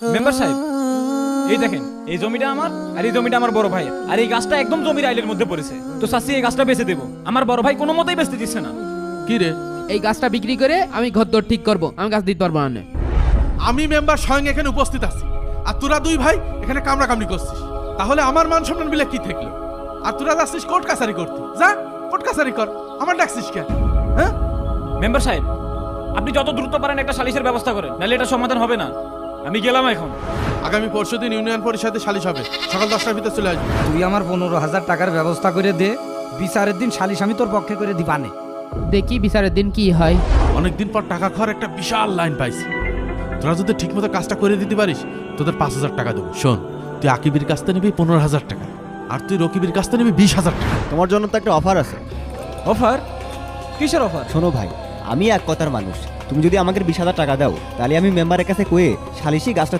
Member সাহেব, এই দেখেন, এই জমিটা আমার আর এই জমিটা আমার বড় ভাইয়ের, আর এই গাছটা একদম জমির আইলের মধ্যে পড়েছে। তো চাচি এই গাছটা বেচে দেবো, আমার বড় ভাই কোনো মতেই বেচতে দিচ্ছে না। কি রে, এই গাছটা বিক্রি করে আমি ঘরদোর ঠিক করব, আমি গাছ দিতে পারবো না। আমি মেম্বার স্বয়ং এখানে উপস্থিত আছি, আর তোরা দুই ভাই এখানে কামড়াকামড়ি করছিস, তাহলে আমার মান সম্মান বিলে কি থাকলো? আর তোরা যাচ্ছিস কোর্ট কাছারি করতে, যা কোর্ট কাছারি কর, আমার ডাকছিস কেন? হ্যাঁ, মেম্বার সাহেব, আপনি যত দ্রুত পারেন একটা সালিশের ব্যবস্থা করেন, নাহলে এটা সমাধান হবে না। আমি গেলাম এখন। আগামী পরশুদিন ইউনিয়ন পরিষদে সালিশ হবে, সকাল 10টার ভিতরে চলে আসবি। তুই আমার 15,000 টাকার ব্যবস্থা করে দে, বিচারের দিন সালিশ আমি তোর পক্ষে করে দিবানে। দেখি বিচারের দিন কি হয়। অনেকদিন পর টাকা খাওয়ার একটা বিশাল লাইন পাইছি, তোরা যদি ঠিকমতো কাজটা করে দিতে পারিস তোদের 5,000 টাকা দেবো। শোন, তুই আকিবির কাছ থেকে নিবি 15,000 টাকা, আর তুই রকিবির কাছ থেকে নিবি 20,000 টাকা। তোমার জন্য তো একটা অফার আছে। অফার? কিসের অফার? শোনো ভাই, আমি এক কথার মানুষ, তুমি যদি আমাকে 20,000 টাকা দাও তাহলে আমি মেম্বারের কাছে কয়ে সালিশি গাছটা